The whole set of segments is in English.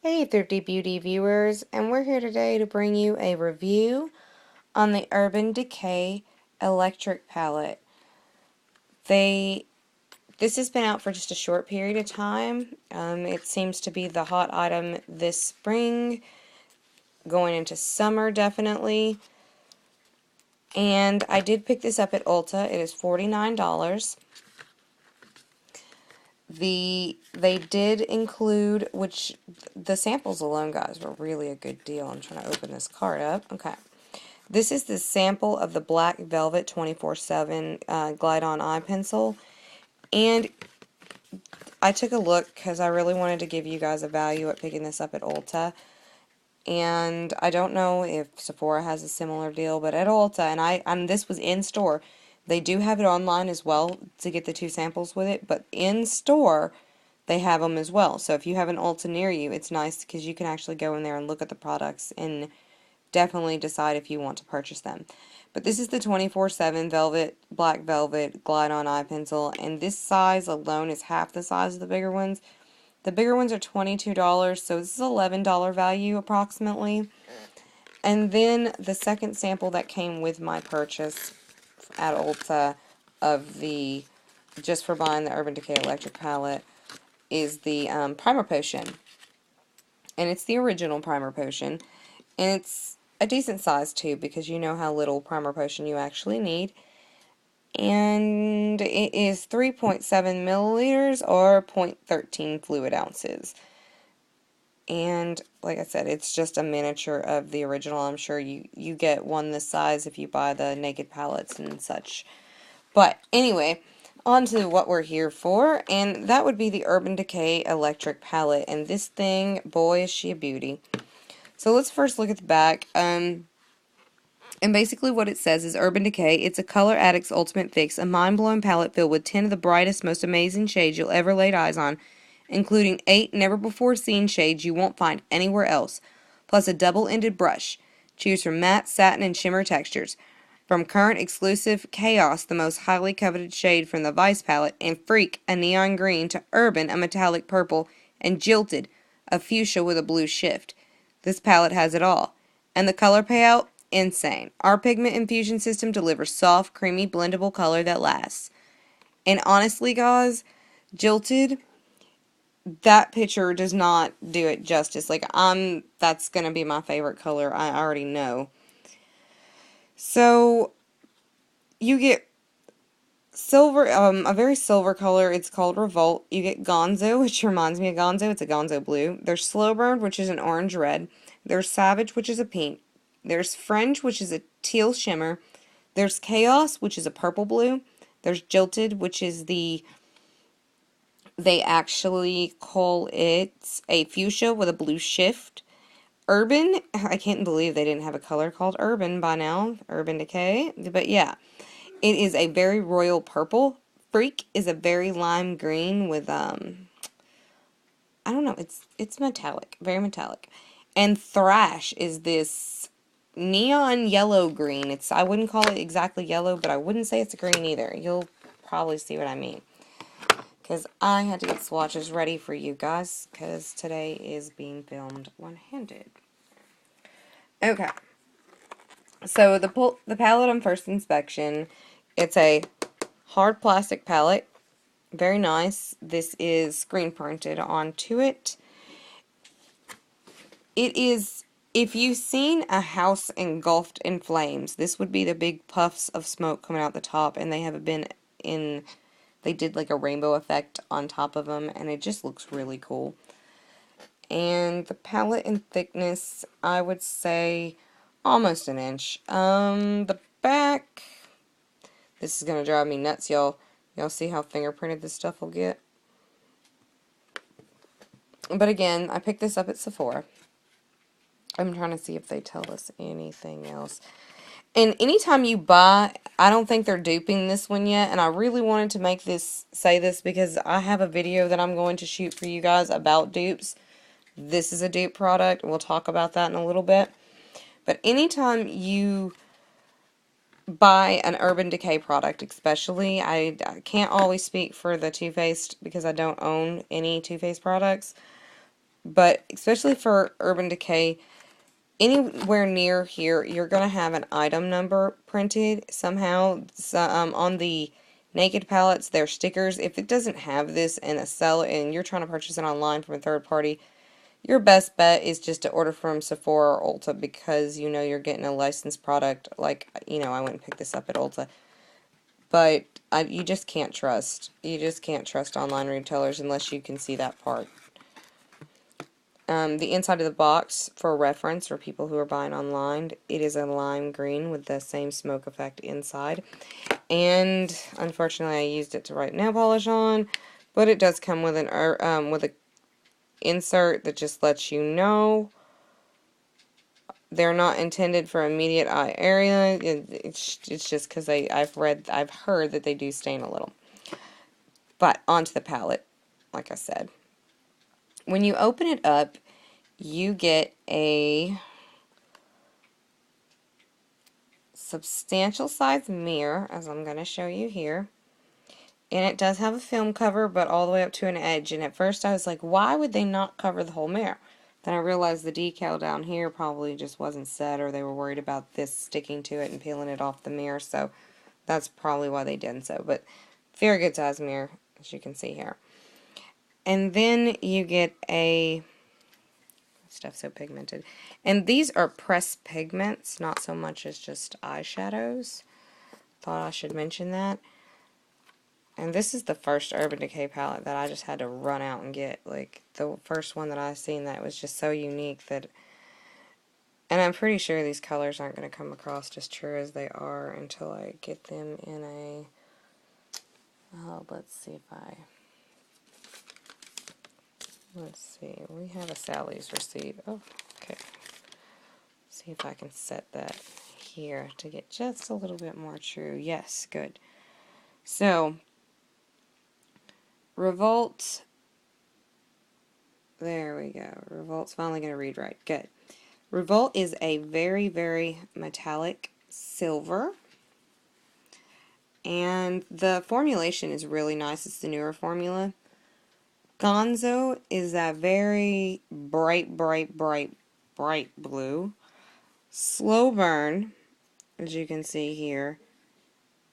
Hey Thrifty Beauty viewers, and we're here today to bring you a review on the Urban Decay electric palette. This has been out for just a short period of time. It seems to be the hot item this spring, going into summer definitely. And I did pick this up at Ulta. It is $49. They did include, which the samples alone, guys, were really a good deal. I'm trying to open this card up. Okay. This is the sample of the Black Velvet 24/7 Glide-On Eye Pencil. And I took a look because I really wanted to give you guys a value at picking this up at Ulta. And I don't know if Sephora has a similar deal, but at Ulta, and this was in store. They do have it online as well to get the two samples with it, but in store they have them as well. So if you have an Ulta near you, it's nice because you can actually go in there and look at the products and definitely decide if you want to purchase them. But this is the 24/7 Black Velvet Glide-On Eye Pencil, and this size alone is half the size of the bigger ones. The bigger ones are $22, so this is $11 value approximately. And then the second sample that came with my purchase at Ulta of the, just for buying the Urban Decay Electric Palette, is the Primer Potion. And it's the original Primer Potion. And it's a decent size too, because you know how little primer potion you actually need. And it is 3.7 milliliters or 0.13 fluid ounces. And like I said, it's just a miniature of the original. I'm sure you get one this size if you buy the naked palettes and such. But anyway, on to what we're here for, and that would be the Urban Decay Electric Palette. And this thing, boy, is she a beauty. So let's first look at the back. And basically what it says is Urban Decay, it's a color addict's ultimate fix, a mind-blowing palette filled with 10 of the brightest, most amazing shades you'll ever lay eyes on, including 8 never-before-seen shades you won't find anywhere else, plus a double-ended brush. Choose from matte, satin, and shimmer textures. From current exclusive Chaos, the most highly coveted shade from the Vice palette, and Freak, a neon green, to Urban, a metallic purple, and Jilted, a fuchsia with a blue shift. This palette has it all. And the color payout? Insane. Our pigment infusion system delivers soft, creamy, blendable color that lasts. And honestly, guys, Jilted, that picture does not do it justice. Like, that's gonna be my favorite color, I already know. So, you get silver, a very silver color. It's called Revolt. You get Gonzo, which reminds me of Gonzo. It's a Gonzo blue. There's Slow Burn, which is an orange red. There's Savage, which is a pink. There's Fringe, which is a teal shimmer. There's Chaos, which is a purple blue. There's Jilted, which is they actually call it a fuchsia with a blue shift. Urban, I can't believe they didn't have a color called Urban by now. Urban Decay. But yeah, it is a very royal purple. Freak is a very lime green with, I don't know, it's metallic, very metallic. And Thrash is this neon yellow green. I wouldn't call it exactly yellow, but I wouldn't say it's a green either. You'll probably see what I mean. Because I had to get swatches ready for you guys, because today is being filmed one-handed. Okay. So the palette on first inspection, it's a hard plastic palette. Very nice. This is screen printed onto it. It is, if you've seen a house engulfed in flames, this would be the big puffs of smoke coming out the top, and they have been in, they did like a rainbow effect on top of them, and it just looks really cool. And the palette in thickness, I would say almost an inch. The back, this is going to drive me nuts, y'all. Y'all see how fingerprinted this stuff will get? But again, I picked this up at Sephora. I'm trying to see if they tell us anything else. And anytime you buy, I don't think they're duping this one yet, and I really wanted to say this because I have a video that I'm going to shoot for you guys about dupes. This is a dupe product, and we'll talk about that in a little bit. But anytime you buy an Urban Decay product, especially, I can't always speak for the Too Faced because I don't own any Too Faced products, But especially for Urban Decay, anywhere near here, you're going to have an item number printed somehow. So, on the Naked palettes, they're stickers. If it doesn't have this in a sell and you're trying to purchase it online from a third party, your best bet is just to order from Sephora or Ulta, because you know you're getting a licensed product. Like, you know, I went and picked this up at Ulta. But you just can't trust. You just can't trust online retailers unless you can see that part. The inside of the box, for reference, for people who are buying online, it is a lime green with the same smoke effect inside. And unfortunately, I used it to write nail polish on, but it does come with with a insert that just lets you know they're not intended for immediate eye area. It's just because I've heard that they do stain a little. But onto the palette, like I said, when you open it up, you get a substantial size mirror, as I'm going to show you here. And it does have a film cover, but all the way up to an edge. And at first I was like, why would they not cover the whole mirror? Then I realized the decal down here probably just wasn't set, or they were worried about this sticking to it and peeling it off the mirror. So that's probably why they didn't so. But very good size mirror, as you can see here. And then you get a... Stuff so pigmented. And these are pressed pigments, not so much as just eyeshadows. Thought I should mention that. And this is the first Urban Decay palette that I just had to run out and get. Like, the first one that I seen that was just so unique that... And I'm pretty sure these colors aren't going to come across as true as they are until I get them in a... Oh, let's see if I... Let's see. We have a Sally's receipt. Oh, okay. See if I can set that here to get just a little bit more true. Yes, good. So, Revolt. There we go. Revolt's finally going to read right. Good. Revolt is a very, very metallic silver. And the formulation is really nice. It's the newer formula. Gonzo is a very bright, bright, bright, bright blue. Slow burn, as you can see here,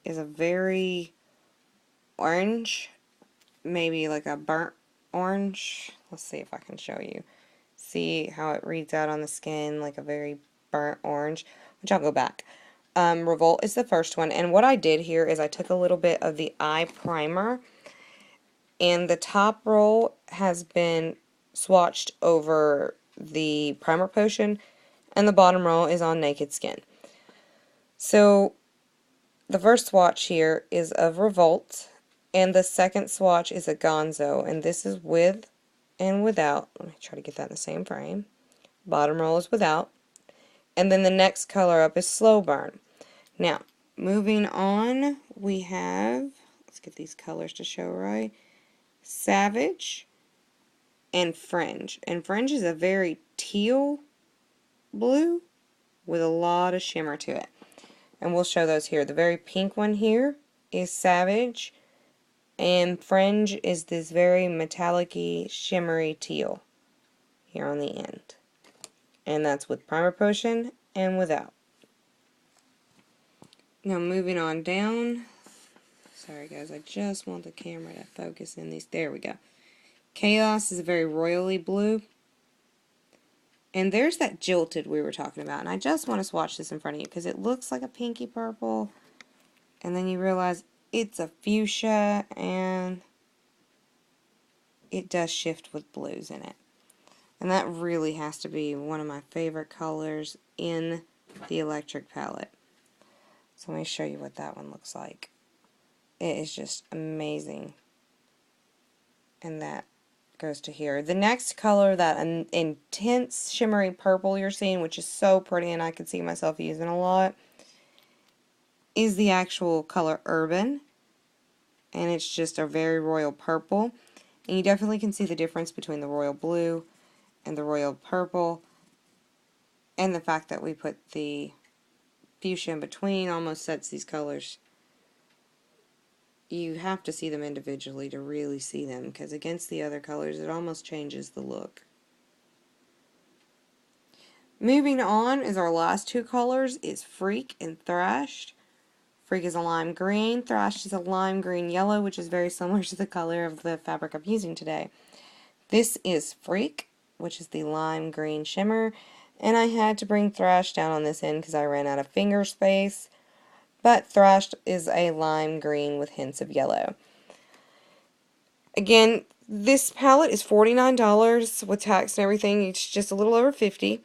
is a very orange, maybe like a burnt orange. Let's see if I can show you. See how it reads out on the skin, like a very burnt orange, which I'll go back. Revolt is the first one, and what I did here is I took a little bit of the eye primer, and the top roll has been swatched over the primer potion, and the bottom roll is on naked skin. So the first swatch here is of Revolt, and the second swatch is a Gonzo, and this is with and without. Let me try to get that in the same frame. Bottom roll is without, and then the next color up is Slow Burn. Now, moving on, we have, let's get these colors to show right, Savage and Fringe. And Fringe is a very teal blue with a lot of shimmer to it. And we'll show those here. The very pink one here is Savage, and Fringe is this very metallic-y, shimmery teal here on the end. And that's with primer potion and without. Now moving on down. Sorry guys, I just want the camera to focus in these. There we go. Chaos is a very royally blue. And there's that Jilted we were talking about. And I just want to swatch this in front of you because it looks like a pinky purple. And then you realize it's a fuchsia, and it does shift with blues in it. And that really has to be one of my favorite colors in the electric palette. So let me show you what that one looks like. It is just amazing. And that goes to here. The next color, that intense shimmery purple you're seeing, which is so pretty and I could see myself using a lot, is the actual color Urban. And it's just a very royal purple. And you definitely can see the difference between the royal blue and the royal purple. And the fact that we put the fuchsia in between almost sets these colors. You have to see them individually to really see them, because against the other colors it almost changes the look. Moving on is our last two colors is Freak and Thrashed. Freak is a lime green, Thrashed is a lime green yellow, which is very similar to the color of the fabric I'm using today. This is Freak, which is the lime green shimmer, and I had to bring Thrashed down on this end because I ran out of finger space, but Thrashed is a lime green with hints of yellow. Again, this palette is $49 with tax and everything. It's just a little over $50.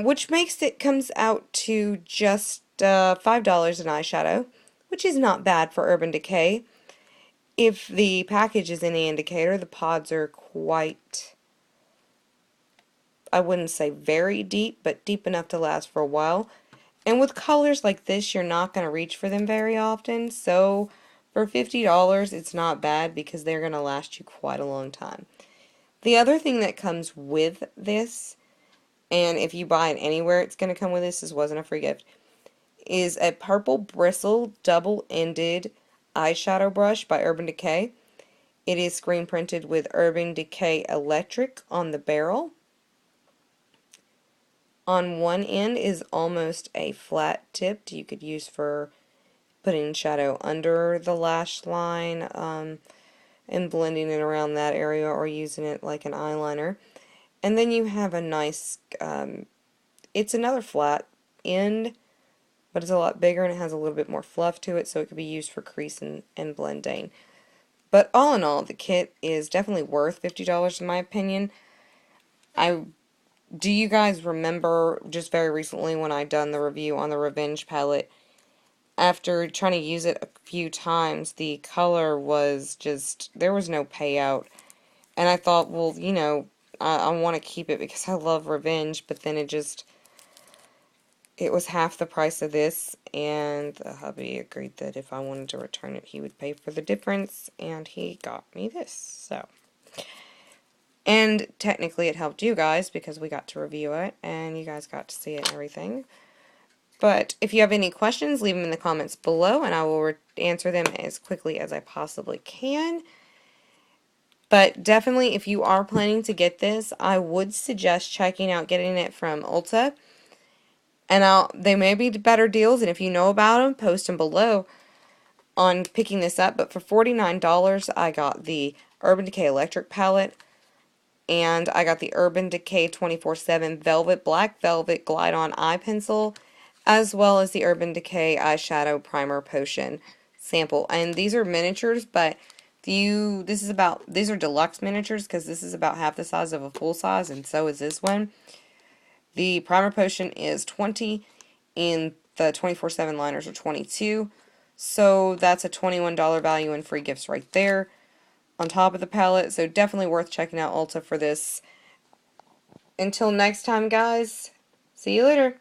Which makes it comes out to just $5 an eyeshadow, which is not bad for Urban Decay. If the package is any indicator, the pods are quite, I wouldn't say very deep, but deep enough to last for a while. And with colors like this, you're not going to reach for them very often, so for $50, it's not bad because they're going to last you quite a long time. The other thing that comes with this, and if you buy it anywhere, it's going to come with this wasn't a free gift, is a purple bristle double-ended eyeshadow brush by Urban Decay. It is screen printed with Urban Decay Electric on the barrel. On one end is almost a flat tipped you could use for putting shadow under the lash line and blending it around that area or using it like an eyeliner. And then you have a nice, it's another flat end, but it's a lot bigger and it has a little bit more fluff to it, so it could be used for crease and blending. But all in all, the kit is definitely worth $50 in my opinion. Do you guys remember just very recently when I done the review on the Revenge palette? After trying to use it a few times, the color was just, there was no payout. And I thought, well, you know, I want to keep it because I love Revenge, but then it was half the price of this, and the hubby agreed that if I wanted to return it, he would pay for the difference, and he got me this, so. And technically it helped you guys because we got to review it, and you guys got to see it and everything. But if you have any questions, leave them in the comments below, and I will answer them as quickly as I possibly can. But definitely, if you are planning to get this, I would suggest checking out getting it from Ulta. And they may be better deals, and if you know about them, post them below on picking this up. But for $49, I got the Urban Decay Electric Palette, and I got the Urban Decay 24/7 Black Velvet Glide-On Eye Pencil, as well as the Urban Decay Eyeshadow Primer Potion sample. And these are miniatures, but these are deluxe miniatures because this is about half the size of a full size, and so is this one. The Primer Potion is $20, and the 24/7 liners are $22. So that's a $21 value in free gifts right there on top of the palette. So definitely worth checking out Ulta for this. Until next time, guys, see you later.